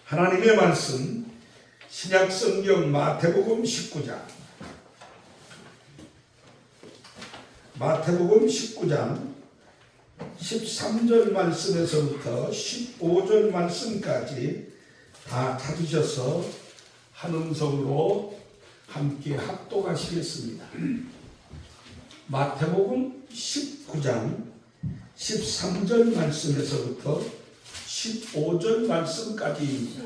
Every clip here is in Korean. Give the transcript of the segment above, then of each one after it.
하나님의 말씀 신약성경 마태복음 19장 13절 말씀에서부터 15절 말씀까지 다 찾으셔서 한 음성으로 함께 합독하시겠습니다. 마태복음 19장 13절 말씀에서부터 15절 말씀까지입니다.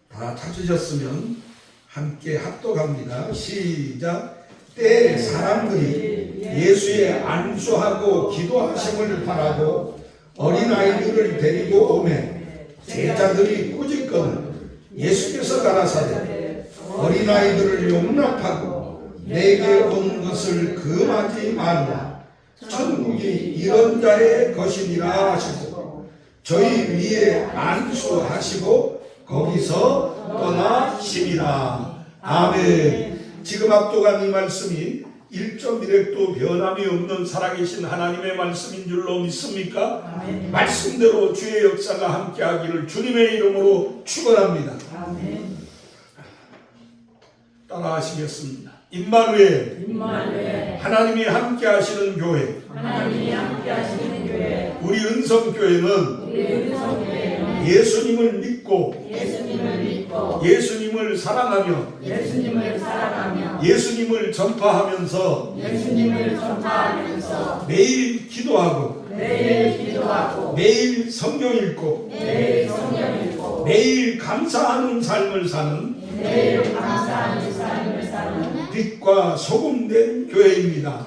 다 찾으셨으면 함께 합독합니다. 시작. 때에 사람들이 예수의 안수하고 기도하심을 바라고 어린아이들을 데리고 오매 제자들이 꾸짖거늘 예수께서 가라사대 어린아이들을 용납하고 내게 온 것을 금하지 말라. 천국이 이런 자의 것이니라 하시고 저희 위에 안수하시고 거기서 떠나시니라. 아멘. 지금 압도한 이 말씀이 1.1획도 변함이 없는 살아계신 하나님의 말씀인 줄로 믿습니까? 아멘. 말씀대로 주의 역사가 함께하기를 주님의 이름으로 축원합니다. 아멘. 따라하시겠습니다. 임마누엘 하나님이 함께하시는 교회, 우리 은성교회는 예수님을 믿고 예수님을 사랑하며 예수님을 전파하면서 매일 기도하고 매일 성경 읽고 매일 감사하는 삶을 사는 빛과 소금된 교회입니다.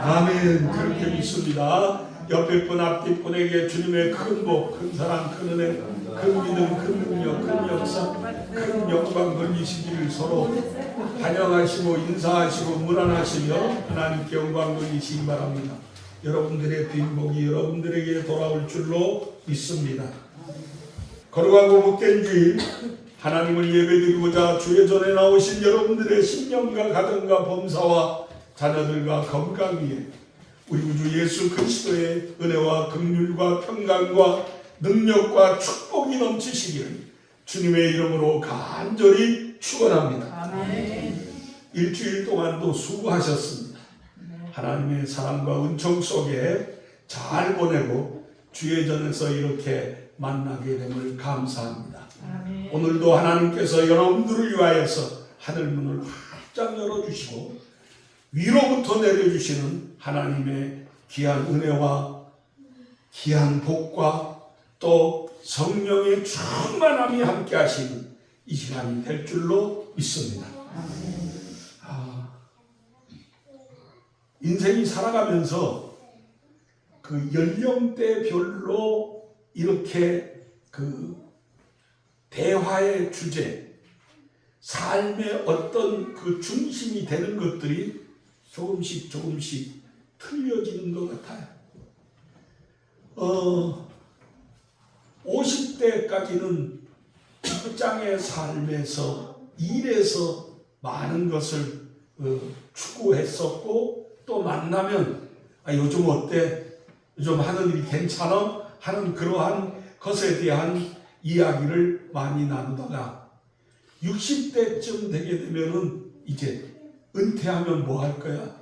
아멘. 그렇게 믿습니다. 옆에 분 앞뒤 분에게 주님의 큰 복, 큰 사랑, 큰 은혜, 큰 믿음, 큰 능력, 큰 역사, 큰 영광 돌리시기를 서로 환영하시고 인사하시고 문안하시며 하나님께 영광 돌리시기 바랍니다. 여러분들의 빈복이 여러분들에게 돌아올 줄로 믿습니다. 거룩하고 복된 주일 하나님을 예배드리고자 주의 전에 나오신 여러분들의 신령과 가정과 범사와 자녀들과 건강 위에 우리 구주 예수 그리스도의 은혜와 긍휼과 평강과 능력과 축복이 넘치시기를 주님의 이름으로 간절히 축원합니다. 아멘. 일주일 동안도 수고하셨습니다. 하나님의 사랑과 은총 속에 잘 보내고 주의 전에서 이렇게 만나게 됨을 감사합니다. 아멘. 오늘도 하나님께서 여러분들을 위하여서 하늘문을 활짝 열어주시고 위로부터 내려주시는 하나님의 귀한 은혜와 귀한 복과 또 성령의 충만함이 함께 하시는 이 시간이 될 줄로 믿습니다. 인생이 살아가면서 그 연령대별로 이렇게 그 대화의 주제, 삶의 어떤 그 중심이 되는 것들이 조금씩 틀려지는 것 같아요. 50대까지는 직장의 삶에서 일에서 많은 것을 추구했었고 또 만나면 요즘 어때? 요즘 하는 일이 괜찮아? 하는 그러한 것에 대한 이야기를 많이 나누다가 60대쯤 되게 되면은 이제 은퇴하면 뭐 할 거야?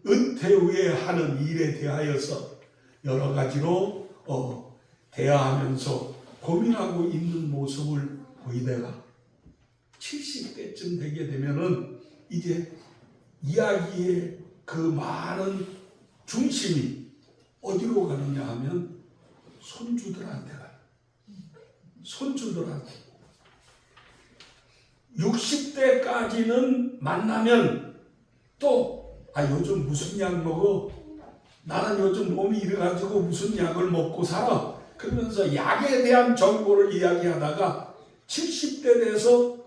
은퇴 후에 하는 일에 대하여서 여러 가지로 대화하면서 고민하고 있는 모습을 보이다가 70대쯤 되게 되면은 이제 이야기의 그 많은 중심이 어디로 가느냐 하면 손주들한테 가요. 손주들한테. 60대까지는 만나면 또 요즘 무슨 약 먹어? 나는 요즘 몸이 이래가지고 무슨 약을 먹고 살아? 그러면서 약에 대한 정보를 이야기하다가 70대 돼서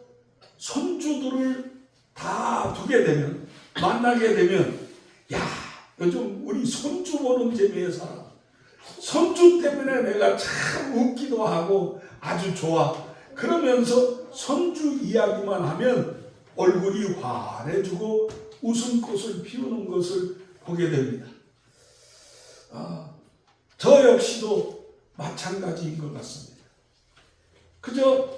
손주들을 다 두게 되면 만나게 되면 요즘 우리 손주 보는 재미에 살아. 손주 때문에 내가 참 웃기도 하고 아주 좋아. 그러면서 손주 이야기만 하면 얼굴이 환해지고 웃음꽃을 피우는 것을 보게 됩니다. 역시도 마찬가지인 것 같습니다. 그저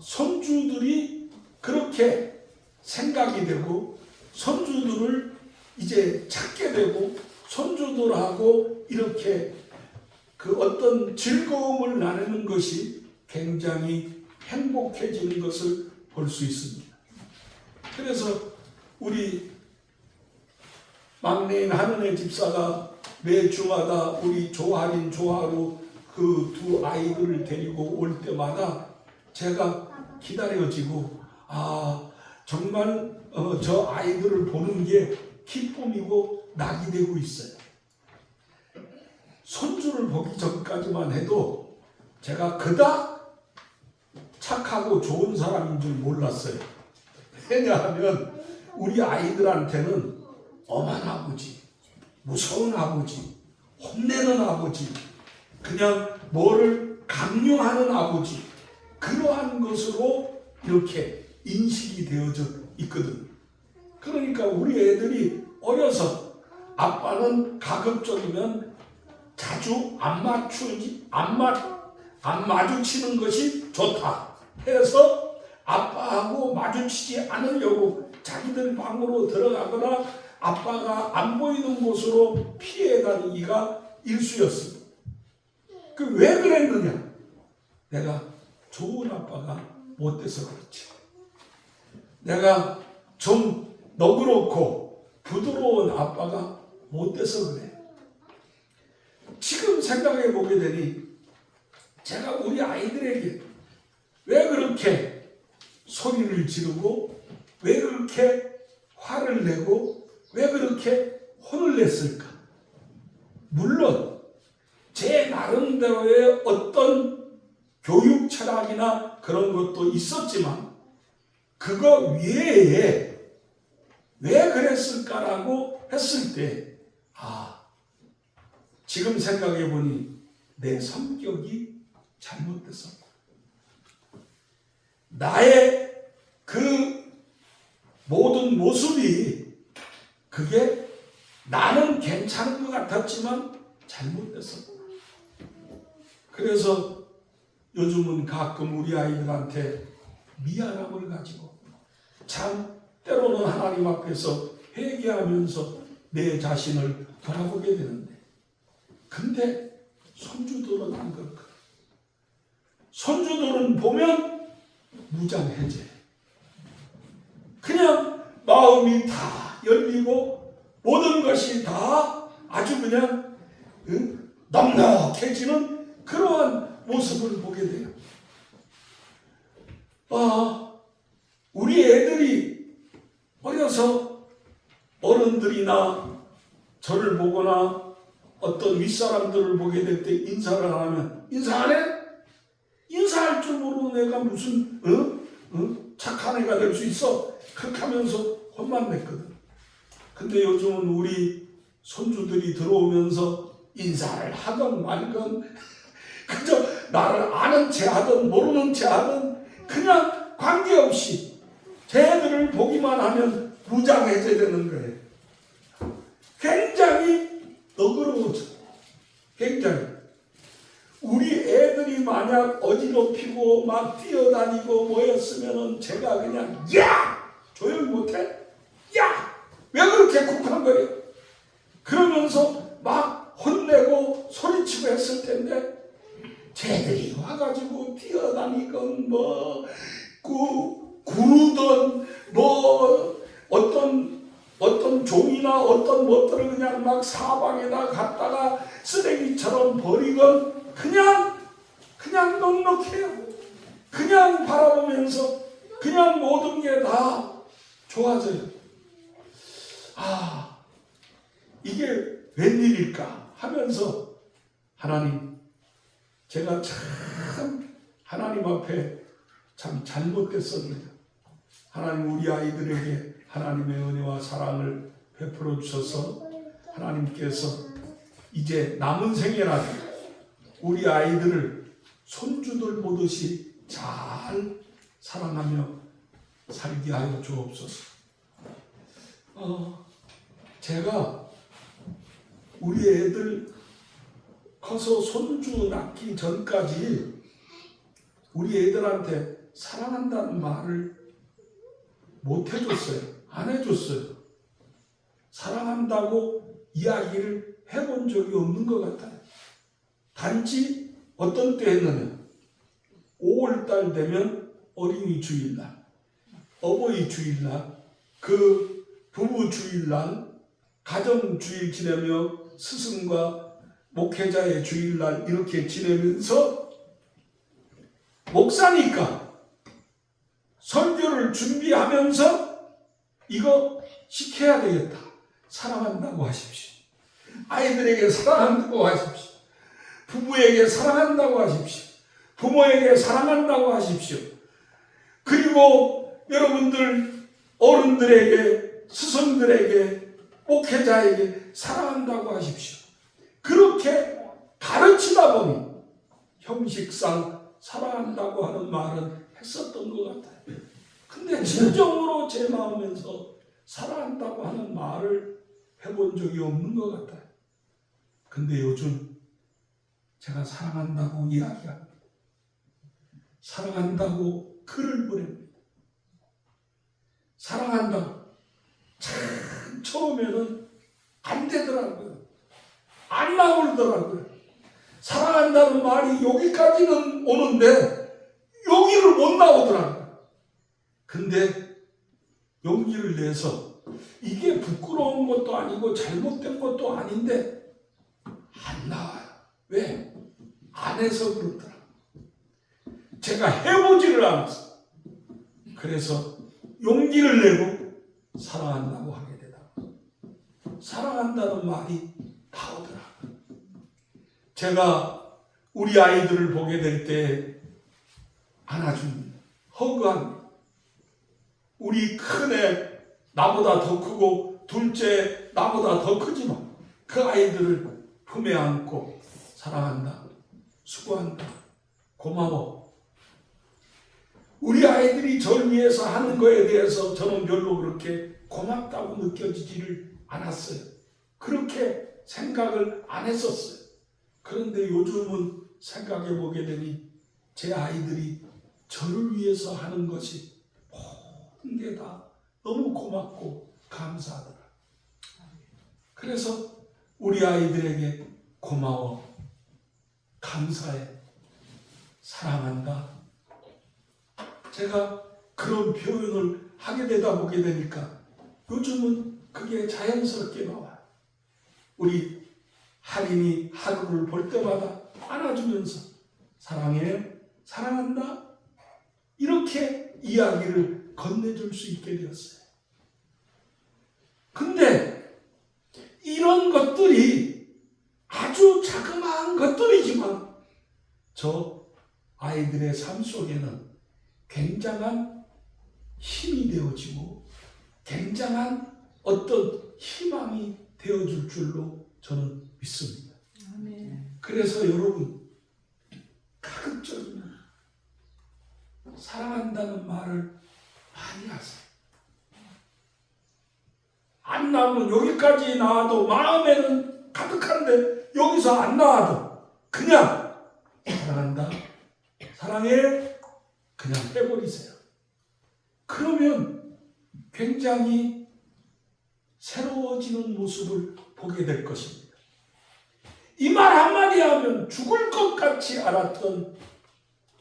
손주들이 그렇게 생각이 되고 손주들을 이제 찾게 되고 손주들하고 이렇게 그 어떤 즐거움을 나누는 것이 굉장히 행복해지는 것을 볼 수 있습니다. 그래서 우리 막내인 한은혜 집사가 매 주마다 우리 조하린, 조하루 그 두 아이들을 데리고 올 때마다 제가 기다려지고 정말 저 아이들을 보는 게 기쁨이고 낙이 되고 있어요. 손주를 보기 전까지만 해도 제가 그닥 착하고 좋은 사람인 줄 몰랐어요. 왜냐하면 우리 아이들한테는 엄한 아버지, 무서운 아버지, 혼내는 아버지, 그냥 뭐를 강요하는 아버지, 그러한 것으로 이렇게 인식이 되어져 있거든. 그러니까 우리 애들이 어려서 아빠는 가급적이면 자주 안 마주치는 것이 좋다 해서 아빠하고 마주치지 않으려고 자기들 방으로 들어가거나 아빠가 안 보이는 곳으로 피해 다니기가 일쑤였습니다. 왜 그랬느냐? 내가 좋은 아빠가 못 돼서 그렇지. 내가 좀 너그럽고 부드러운 아빠가 못 돼서 그래. 지금 생각해 보게 되니 제가 우리 아이들에게 왜 그렇게 소리를 지르고 왜 그렇게 화를 내고 왜 그렇게 혼을 냈을까? 물론 제 나름대로의 어떤 교육 철학이나 그런 것도 있었지만 그거 외에 왜 그랬을까라고 했을 때 지금 생각해 보니 내 성격이 잘못됐었고 나의 그 모든 모습이 그게 나는 괜찮은 것 같았지만 잘못됐었고 그래서 요즘은 가끔 우리 아이들한테 미안함을 가지고 참 때로는 하나님 앞에서 회개하면서 내 자신을 돌아보게 되는데 근데 손주들은 안 그렇거든. 손주들은 보면 무장해제. 그냥 마음이 다 열리고 모든 것이 다 아주 그냥 넉넉해지는 그러한 모습을 보게 돼요. 우리 애들이 어려서 어른들이나 저를 보거나 어떤 윗사람들을 보게 될 때 인사를 안 하면 인사 안 해? 인사할 줄 모르는 애가 무슨 착한 애가 될 수 있어? 그렇게 하면서 혼만 냈거든. 근데 요즘은 우리 손주들이 들어오면서 인사를 하던 말건 그저 나를 아는 체 하든 모르는 체 하든 그냥 관계없이 쟤들을 보기만 하면 무장해제되는 거예요. 굉장히 너그러워져. 굉장히. 우리 애들이 만약 어지럽히고 막 뛰어다니고 뭐였으면은 제가 그냥 야! 조용히 못해? 야! 왜 그렇게 쿡한 거예요? 그러면서 막 혼내고 소리치고 했을 텐데 쟤들이 와가지고 뛰어다니건 뭐 구르던 뭐 어떤 종이나 어떤 것들을 그냥 막 사방에다 갖다가 쓰레기처럼 버리건 그냥 넉넉해요. 그냥 바라보면서 그냥 모든 게 다 좋아져요. 이게 웬일일까 하면서 하나님 제가 참 하나님 앞에 참 잘못됐습니다. 하나님 우리 아이들에게 하나님의 은혜와 사랑을 베풀어 주셔서 하나님께서 이제 남은 생애라도 우리 아이들을 손주들 보듯이 잘 사랑하며 살게 하여 주옵소서. 제가 우리 애들 커서 손주 낳기 전까지 우리 애들한테 사랑한다는 말을 못 해줬어요. 안 해줬어요. 사랑한다고 이야기를 해본 적이 없는 것 같아요. 단지 어떤 때 했느냐, 5월달 되면 어린이 주일날, 어버이 주일날, 그 부부 주일날, 가정 주일 지내며 스승과 목회자의 주일날 이렇게 지내면서 목사니까 설교를 준비하면서 이거 시켜야 되겠다. 사랑한다고 하십시오. 아이들에게 사랑한다고 하십시오. 부부에게 사랑한다고 하십시오. 부모에게 사랑한다고 하십시오. 그리고 여러분들 어른들에게, 스승들에게, 목회자에게 사랑한다고 하십시오. 그렇게 가르치다 보니 형식상 사랑한다고 하는 말은 했었던 것 같아요. 근데 진정으로 제 마음에서 사랑한다고 하는 말을 해본 적이 없는 것 같아요. 근데 요즘 제가 사랑한다고 이야기합니다. 사랑한다고 글을 보냅니다. 사랑한다고. 참 처음에는 안 되더라고요. 안 나오더라고요. 사랑한다는 말이 여기까지는 오는데 여기를 못 나오더라고요. 근데 용기를 내서 이게 부끄러운 것도 아니고 잘못된 것도 아닌데 안 나와요. 왜? 안 해서 그렇더라고요. 제가 해보지를 않았어요. 그래서 용기를 내고 사랑한다고 하게 되더라고요. 사랑한다는 말이 나오더라고요. 제가 우리 아이들을 보게 될 때 안아줍니다. 허그합니다. 우리 큰애 나보다 더 크고 둘째 나보다 더 크지만 그 아이들을 품에 안고 사랑한다. 수고한다. 고마워. 우리 아이들이 저를 위해서 하는 거에 대해서 저는 별로 그렇게 고맙다고 느껴지지를 않았어요. 그렇게 생각을 안 했었어요. 그런데 요즘은 생각해 보게 되니 제 아이들이 저를 위해서 하는 것이 모든 게 다 너무 고맙고 감사하더라. 그래서 우리 아이들에게 고마워, 감사해, 사랑한다. 제가 그런 표현을 하게 되다 보게 되니까 요즘은 그게 자연스럽게 나와요. 우리 할인이 하루를 볼 때마다 안아주면서 사랑해, 사랑한다 이렇게 이야기를 건네줄 수 있게 되었어요. 근데 이런 것들이 아주 자그마한 것들이지만 저 아이들의 삶 속에는 굉장한 힘이 되어지고 굉장한 어떤 희망이 되어줄 줄로 저는 믿습니다. 아멘. 그래서 여러분 가급적이면 사랑한다는 말을 많이 하세요. 안 나오면 여기까지 나와도 마음에는 가득한데 여기서 안 나와도 그냥 사랑한다, 사랑해 그냥 해버리세요. 그러면 굉장히 새로워지는 모습을 보게 될 것입니다. 이 말 한마디 하면 죽을 것 같이 알았던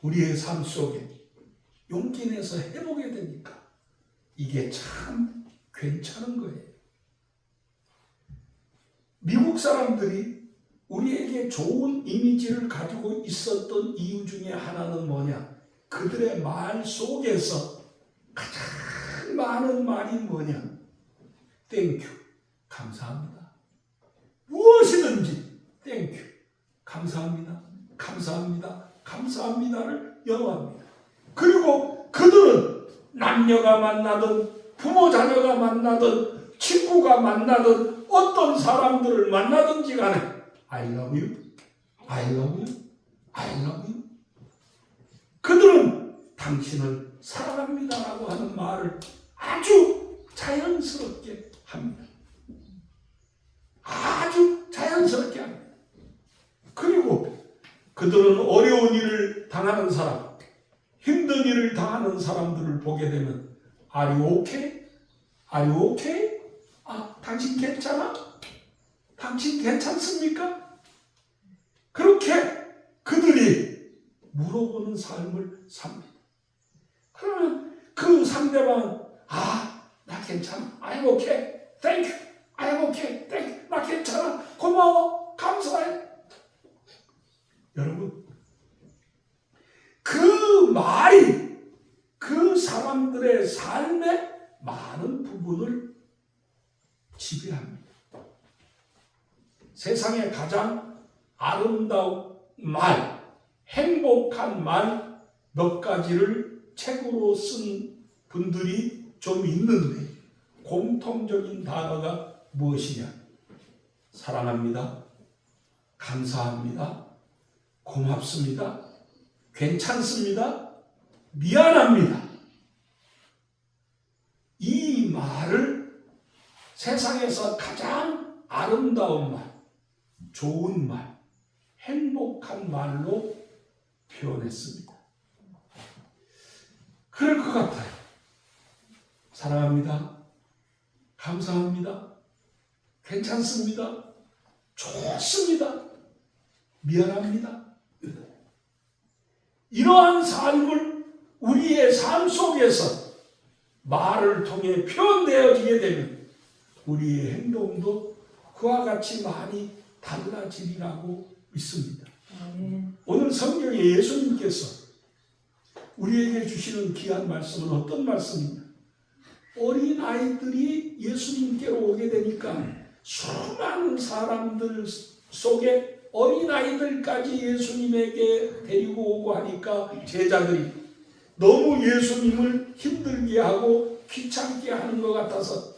우리의 삶 속에 용기 내서 해보게 되니까 이게 참 괜찮은 거예요. 미국 사람들이 우리에게 좋은 이미지를 가지고 있었던 이유 중에 하나는 뭐냐? 그들의 말 속에서 가장 많은 말이 뭐냐? 땡큐, 감사합니다. 무엇이든지 땡큐, 감사합니다, 감사합니다, 감사합니다를 영어합니다. 그리고 그들은 남녀가 만나든 부모 자녀가 만나든 친구가 만나든 어떤 사람들을 만나든지 간에 I love you, I love you, I love you. 그들은 당신을 사랑합니다라고 하는 말을 아주 자연스럽게 합니다. 아주 자연스럽게 합니다. 그리고 그들은 어려운 일을 당하는 사람, 힘든 일을 당하는 사람들을 보게 되면 Are you okay? Are you okay? 당신 괜찮아? 당신 괜찮습니까? 그렇게 그들이 물어보는 삶을 삽니다. 그러면 그 상대방은 나 괜찮아. I'm okay. Thank you. I'm okay. Thank you. 나 괜찮아. 고마워. 감사해. 여러분, 그 말이 그 사람들의 삶의 많은 부분을 지배합니다. 세상에 가장 아름다운 말, 행복한 말 몇 가지를 책으로 쓴 분들이 좀 있는데 공통적인 단어가 무엇이냐? 사랑합니다. 감사합니다. 고맙습니다. 괜찮습니다. 미안합니다. 이 말을 세상에서 가장 아름다운 말, 좋은 말, 행복한 말로 표현했습니다. 그럴 것 같아요. 사랑합니다. 감사합니다. 괜찮습니다. 좋습니다. 미안합니다. 이러한 삶을 우리의 삶 속에서 말을 통해 표현되어지게 되면 우리의 행동도 그와 같이 많이 달라지리라고 믿습니다. 오늘 성경에 예수님께서 우리에게 주시는 귀한 말씀은 어떤 말씀이냐? 어린아이들이 예수님께로 오게 되니까 수많은 사람들 속에 어린아이들까지 예수님에게 데리고 오고 하니까 제자들이 너무 예수님을 힘들게 하고 귀찮게 하는 것 같아서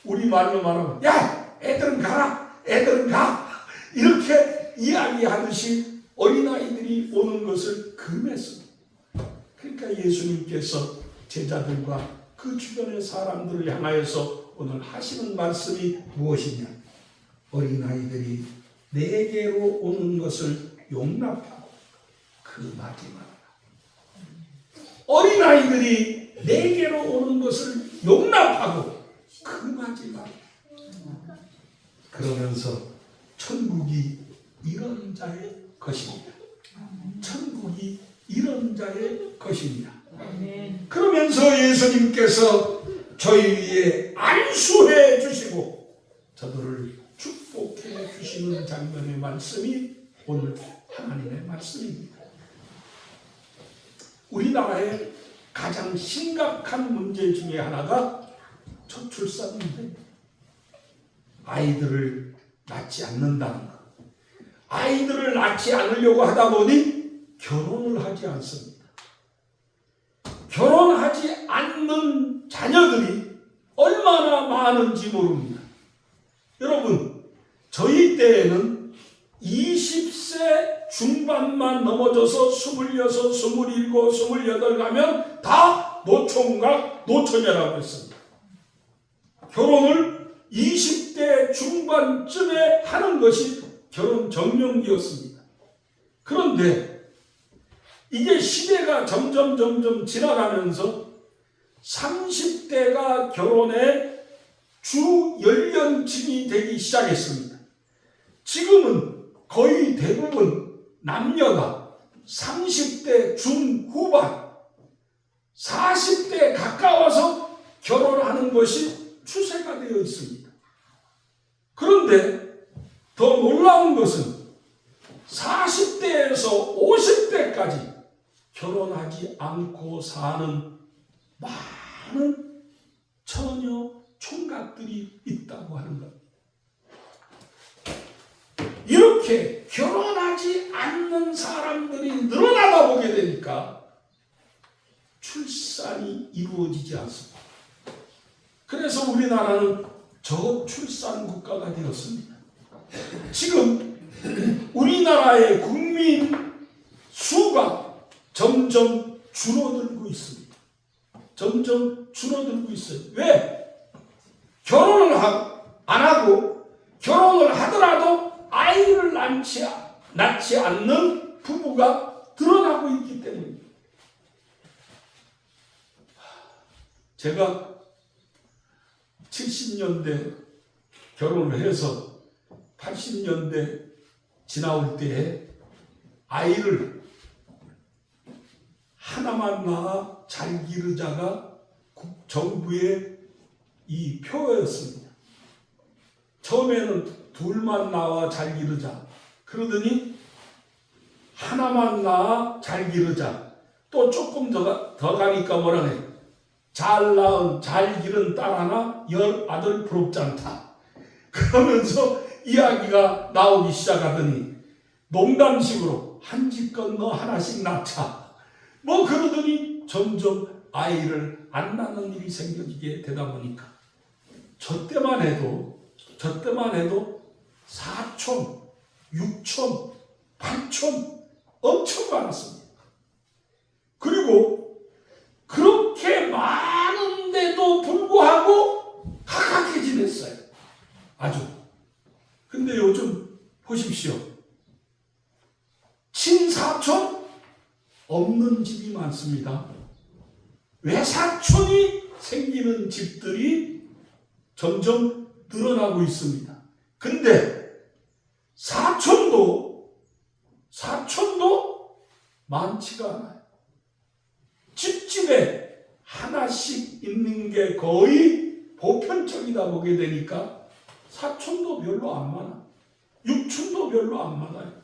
우리말로 말하면 야! 애들은 가라! 애들은 가! 이렇게 이야기하듯이 어린아이들이 오는 것을 금했습니다. 그러니까 예수님께서 제자들과 그 주변의 사람들을 향하여서 오늘 하시는 말씀이 무엇이냐? 어린아이들이 내게로 오는 것을 용납하고 금하지 말아라. 어린아이들이 내게로 오는 것을 용납하고 금하지 말아라. 그러면서 천국이 이런 자의 것입니다. 천국이 이런 자의 것입니다. 그러면서 예수님께서 저희 위에 안수해 주시고 저들을 축복해 주시는 장면의 말씀이 오늘 하나님의 말씀입니다. 우리나라의 가장 심각한 문제 중에 하나가 저출산 문제입니다. 아이들을 낳지 않는다는 것. 아이들을 낳지 않으려고 하다 보니 결혼을 하지 않습니다. 결혼하지 않는 자녀들이 얼마나 많은지 모릅니다. 여러분, 저희 때에는 20세 중반만 넘어져서 26, 27, 28 가면 다 노총각, 노처녀라고 했습니다. 결혼을 20대 중반쯤에 하는 것이 결혼 정년기였습니다. 그런데 이게 시대가 점점 지나가면서 30대가 결혼의 주 연령층이 되기 시작했습니다. 지금은 거의 대부분 남녀가 30대 중후반, 40대에 가까워서 결혼하는 것이 추세가 되어 있습니다. 그런데 더 놀라운 것은 40대에서 50대까지 결혼하지 않고 사는 많은 처녀 총각들이 있다고 하는 겁니다. 이렇게 결혼하지 않는 사람들이 늘어나다 보게 되니까 출산이 이루어지지 않습니다. 그래서 우리나라는 저출산 국가가 되었습니다. 지금 우리나라의 국민 수가 점점 줄어들고 있습니다. 점점 줄어들고 있어요. 왜? 결혼을 안 하고 결혼을 하더라도 아이를 낳지 않는 부부가 드러나고 있기 때문입니다. 제가 70년대 결혼을 해서 80년대 지나올 때에 아이를 하나만 낳아 잘 기르자가 정부의 이 표였습니다. 처음에는 둘만 낳아 잘 기르자. 그러더니 하나만 낳아 잘 기르자. 또 조금 더 가니까 뭐라 해? 잘 낳은 잘 기른 딸 하나 열 아들 부럽지 않다. 그러면서 이야기가 나오기 시작하더니 농담식으로 한 집 건너 하나씩 낳자. 뭐 그러더니 점점 아이를 안 낳는 일이 생겨지게 되다 보니까 저 때만 해도 사촌, 육촌, 팔촌 엄청 많았습니다. 그리고 그렇게 많은데도 불구하고 가깝게 지냈어요. 아주. 근데 요즘 보십시오. 친사촌 없는 집이 많습니다. 외사촌이 생기는 집들이 점점 늘어나고 있습니다. 근데 사촌도 많지가 않아요. 집집에 하나씩 있는 게 거의 보편적이다 보게 되니까 사촌도 별로 안 많아. 육촌도 별로 안 많아요.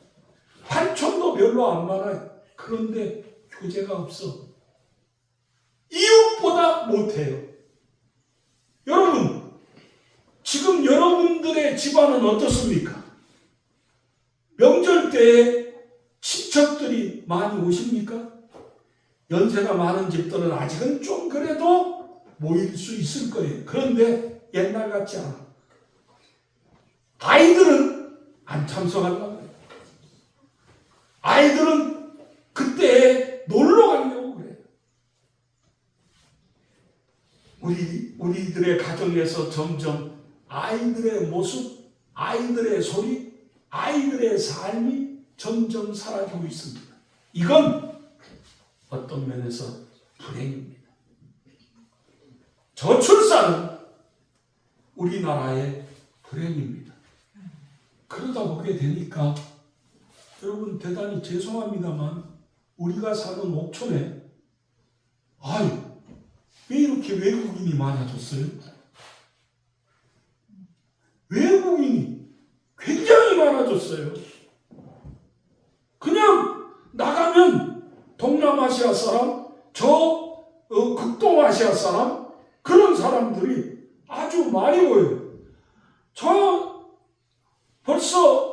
팔촌도 별로 안 많아요. 그런데 교제가 없어. 이웃보다 못해요. 여러분, 지금 여러분들의 집안은 어떻습니까? 명절 때에 친척들이 많이 오십니까? 연세가 많은 집들은 아직은 좀 그래도 모일 수 있을 거예요. 그런데 옛날 같지 않아. 아이들은 안 참석하려고 해요. 아이들은 그때 놀러 가려고 그래요. 우리들의 가정에서 점점 아이들의 모습, 아이들의 소리, 아이들의 삶이 점점 사라지고 있습니다. 이건 어떤 면에서 불행입니다. 저출산은 우리나라의 불행입니다. 그러다 보게 되니까 여러분 대단히 죄송합니다만 우리가 사는 옥촌에 왜 이렇게 외국인이 많아졌어요? 외국인이 굉장히 많아졌어요. 그냥 나가면 동남아시아 사람, 극동아시아 사람, 그런 사람들이 아주 많이 보여요. 저 벌써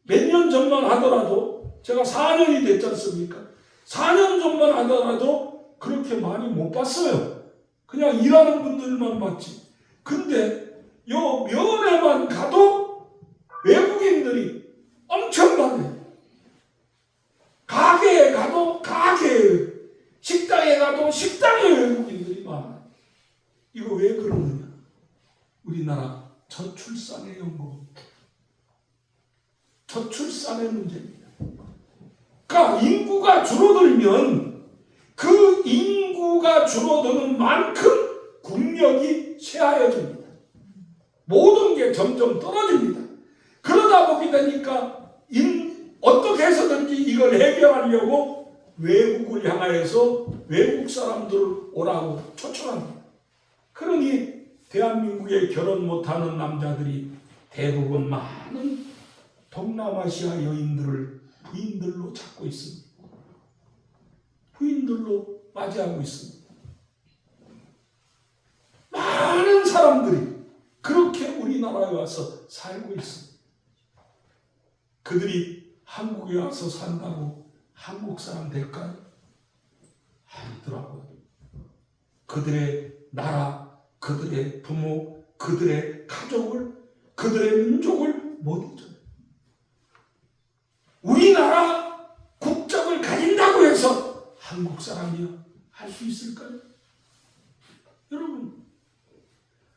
몇 년 전만 하더라도 제가 4년이 됐지 않습니까? 4년 전만 하더라도 그렇게 많이 못 봤어요. 그냥 일하는 분들만 봤지. 근데 요 면에만 가도 외국인들이 엄청 많아요. 가게에 가도 가게에, 식당에 가도 식당에 외국인들이 많아요. 이거 왜 그러느냐? 우리나라 저출산의 연구, 저출산의 문제입니다. 그러니까 인구가 줄어들면 그 인구가 줄어드는 만큼 국력이 쇠하여집니다. 모든 게 점점 떨어집니다. 그러다 보게 되니까 어떻게 해서든지 이걸 해결하려고 외국을 향하여서 외국 사람들을 오라고 초청합니다. 그러니 대한민국에 결혼 못하는 남자들이 대부분 많은 동남아시아 여인들을 부인들로 찾고 있습니다. 부인들로 맞이하고 있습니다. 많은 사람들이 그렇게 우리나라에 와서 살고 있습니다. 그들이 한국에 와서 산다고 한국 사람 될까요? 아니더라고요. 그들의 나라, 그들의 부모, 그들의 가족을, 그들의 민족을 못 잊어요. 우리나라 국적을 가진다고 해서 한국 사람이요 할 수 있을까요? 여러분,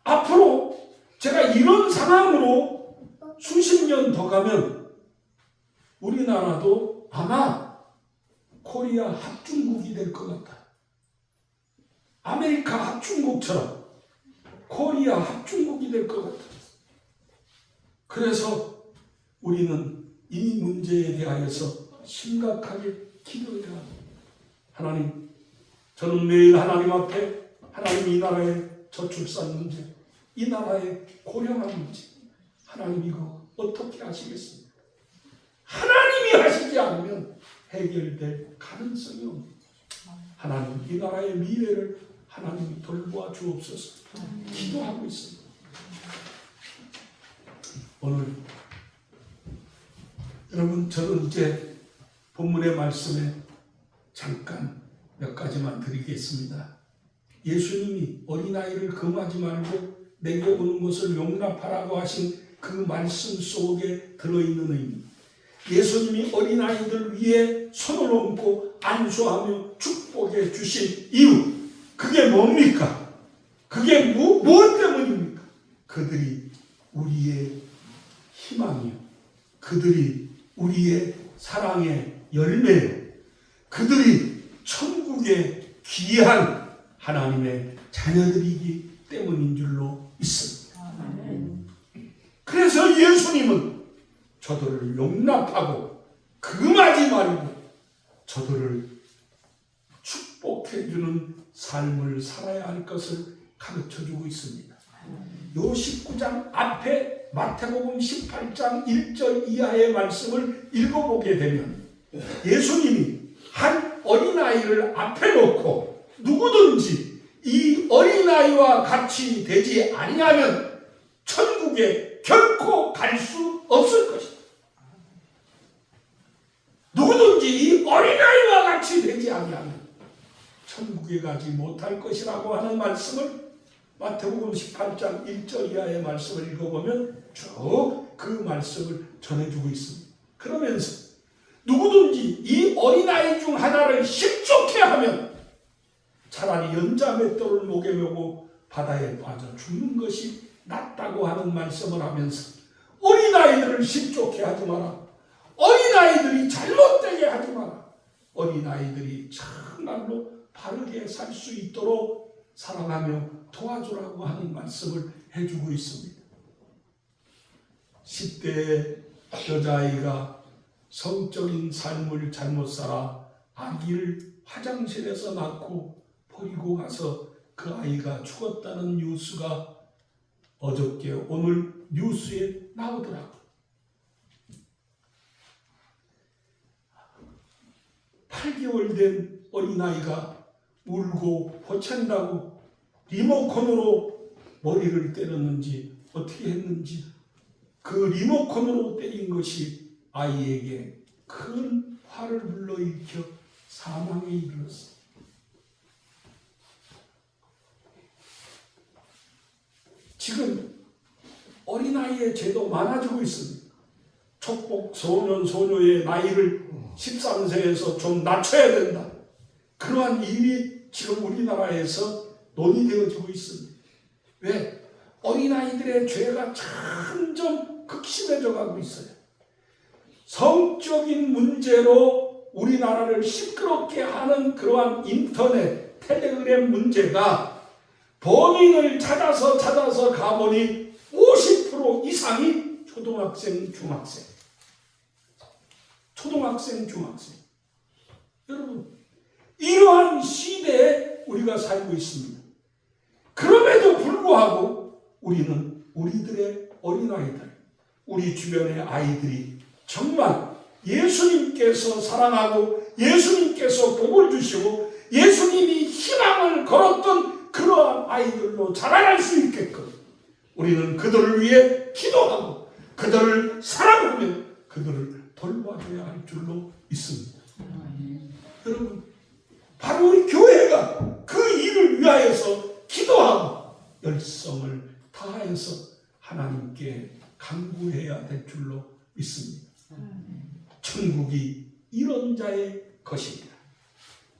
앞으로 제가 이런 상황으로 수십 년 더 가면 우리나라도 아마 코리아 합중국이 될 것 같아요. 아메리카 합중국처럼 코리아 합중국이 될 것 같아요. 그래서 우리는 이 문제에 대하여서 심각하게 기도해야 합니다. 하나님, 저는 매일 하나님 앞에 하나님 이 나라의 저출산 문제, 이 나라의 고령화 문제, 하나님 이거 어떻게 하시겠습니까? 하나님이 하시지 않으면 해결될 가능성이 없습니다. 하나님 이 나라의 미래를 하나님이 돌보아 주옵소서. 기도하고 있습니다. 오늘 여러분, 저는 이제 본문의 말씀에 잠깐 몇 가지만 드리겠습니다. 예수님이 어린아이를 금하지 말고 내게 오는 것을 용납하라고 하신 그 말씀 속에 들어있는 의미, 예수님이 어린아이들 위에 손을 얹고 안수하며 축복해 주신 이유, 그게 뭡니까? 그게 무엇 때문입니까? 그들이 우리의 희망이요, 그들이 우리의 사랑의 열매요, 그들이 천국의 귀한 하나님의 자녀들이기 때문인 줄로 있습니다. 그래서 예수님은 저들을 용납하고 금하지 말고 저들을 축복해주는 삶을 살아야 할 것을 가르쳐주고 있습니다. 요 19장 앞에 마태복음 18장 1절 이하의 말씀을 읽어보게 되면 예수님이 한 어린아이를 앞에 놓고 누구든지 이 어린아이와 같이 되지 아니하면 천국에 결코 갈 수 없을 것이다. 누구든지 이 어린아이와 같이 되지 아니하면 천국에 가지 못할 것이라고 하는 말씀을 마태복음 18장 1절 이하의 말씀을 읽어보면 쭉 그 말씀을 전해주고 있습니다. 그러면서 누구든지 이 어린아이 중 하나를 실족해 하면 차라리 연자맷돌을 목에 메고 바다에 빠져 죽는 것이 낫다고 하는 말씀을 하면서 어린아이들을 실족해 하지 마라. 어린아이들이 잘못되게 하지 마라. 어린아이들이 정말로 바르게 살 수 있도록 사랑하며 도와주라고 하는 말씀을 해주고 있습니다. 10대의 여자아이가 성적인 삶을 잘못 살아 아기를 화장실에서 낳고 버리고 가서 그 아이가 죽었다는 뉴스가 어저께 오늘 뉴스에 나오더라고요. 8개월 된 어린아이가 울고 호찬다고 리모컨으로 머리를 때렸는지 어떻게 했는지 그 리모컨으로 때린 것이 아이에게 큰 화를 불러일으켜 사망에 이르렀습니다. 지금 어린아이의 죄도 많아지고 있습니다. 촉복 소년 소녀의 나이를 13세에서 좀 낮춰야 된다. 그러한 일이 지금 우리나라에서 논의되어지고 있습니다. 왜? 어린아이들의 죄가 점점 극심해져 가고 있어요. 성적인 문제로 우리나라를 시끄럽게 하는 그러한 인터넷, 텔레그램 문제가 범인을 찾아서 가보니 50% 이상이 초등학생, 중학생. 여러분, 이러한 시대에 우리가 살고 있습니다. 그럼에도 불구하고 우리는 우리들의 어린아이들, 우리 주변의 아이들이 정말 예수님께서 사랑하고 예수님께서 복을 주시고 예수님이 희망을 걸었던 그러한 아이들로 자라날 수 있게끔 우리는 그들을 위해 기도하고 그들을 사랑하며 그들을 돌봐줘야 할 줄로 있습니다. 여러분, 바로 우리 교회가 그 일을 위하여서 기도하고 열성을 다하여서 하나님께 간구해야 될 줄로 믿습니다. 천국이 이런 자의 것입니다.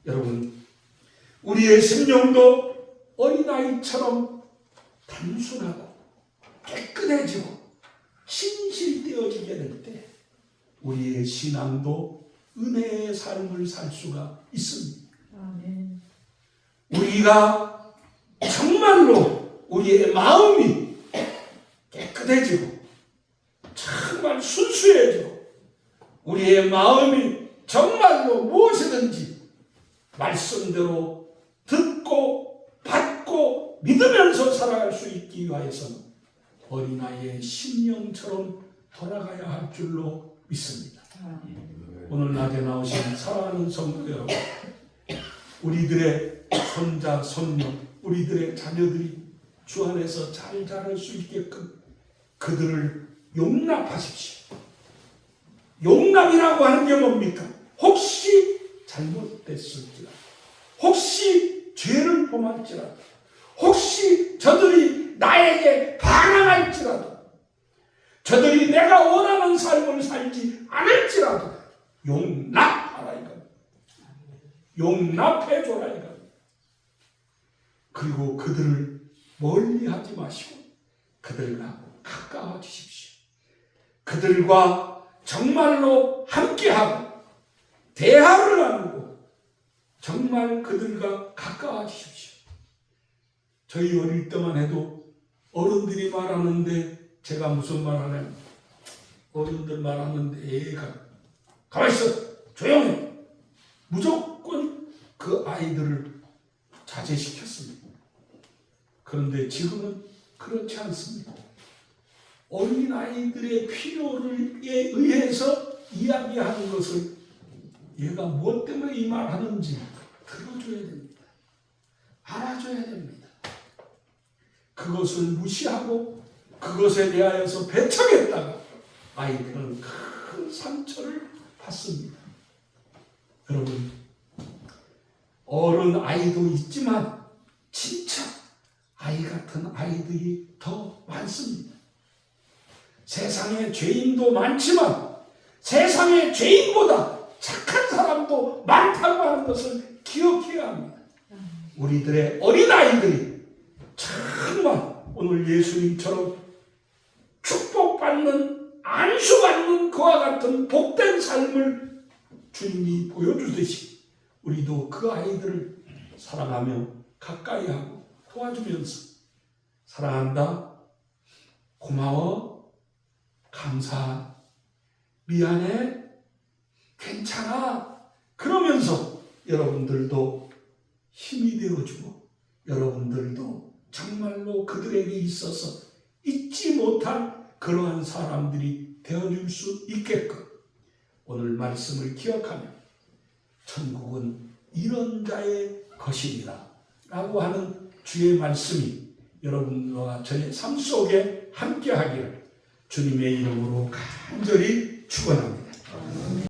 여러분, 우리의 심령도 어린아이처럼 단순하고 깨끗해지고 진실되어지게 될 때 우리의 신앙도 은혜의 삶을 살 수가 있습니다. 아멘. 우리가 정말로 우리의 마음이 깨끗해지고 정말 순수해지고 우리의 마음이 정말로 무엇이든지 말씀대로 듣고 받고 믿으면서 살아갈 수 있기 위하여서는 어린아이의 심령처럼 돌아가야 할 줄로 믿습니다. 오늘 낮에 나오신 사랑하는 성도 여러분, 우리들의 손자, 손녀, 우리들의 자녀들이 주 안에서 잘 자랄 수 있게끔 그들을 용납하십시오. 용납이라고 하는 게 뭡니까? 혹시 잘못됐을지라도, 혹시 죄를 범할지라도, 혹시 저들이 나에게 반항할지라도, 저들이 내가 원하는 삶을 살지 않을지라도 용납하라 이겁니다. 용납해줘라 이겁니다. 그리고 그들을 멀리하지 마시고 그들과 가까워지십시오. 그들과 정말로 함께하고 대화를 나누고 정말 그들과 가까워지십시오. 저희 어릴 때만 해도 어른들이 말하는데 제가 무슨 말 하냐면 어른들 말하는데 애가 가만히 있어 조용히 무조건 그 아이들을 자제시켰습니다. 그런데 지금은 그렇지 않습니다. 어린 아이들의 필요에 의해서 이야기하는 것을 얘가 무엇 때문에 이 말 하는지 들어줘야 됩니다. 알아줘야 됩니다. 그것을 무시하고 그것에 대하여서 배척했다가 아이들은 큰 상처를 받습니다. 여러분, 어른 아이도 있지만 진짜 아이 같은 아이들이 더 많습니다. 세상에 죄인도 많지만 세상에 죄인보다 착한 사람도 많다고 하는 것을 기억해야 합니다. 우리들의 어린아이들이 정말 오늘 예수님처럼 축복받는, 안수받는 그와 같은 복된 삶을 주님이 보여주듯이 우리도 그 아이들을 사랑하며 가까이하고 도와주면서 사랑한다, 고마워, 감사, 미안해, 괜찮아 그러면서 여러분들도 힘이 되어주고 여러분들도 정말로 그들에게 있어서 잊지 못할 그러한 사람들이 되어줄 수 있게끔 오늘 말씀을 기억하며 천국은 이런 자의 것이니라 라고 하는 주의 말씀이 여러분과 저의 삶 속에 함께 하기를 주님의 이름으로 간절히 축원합니다.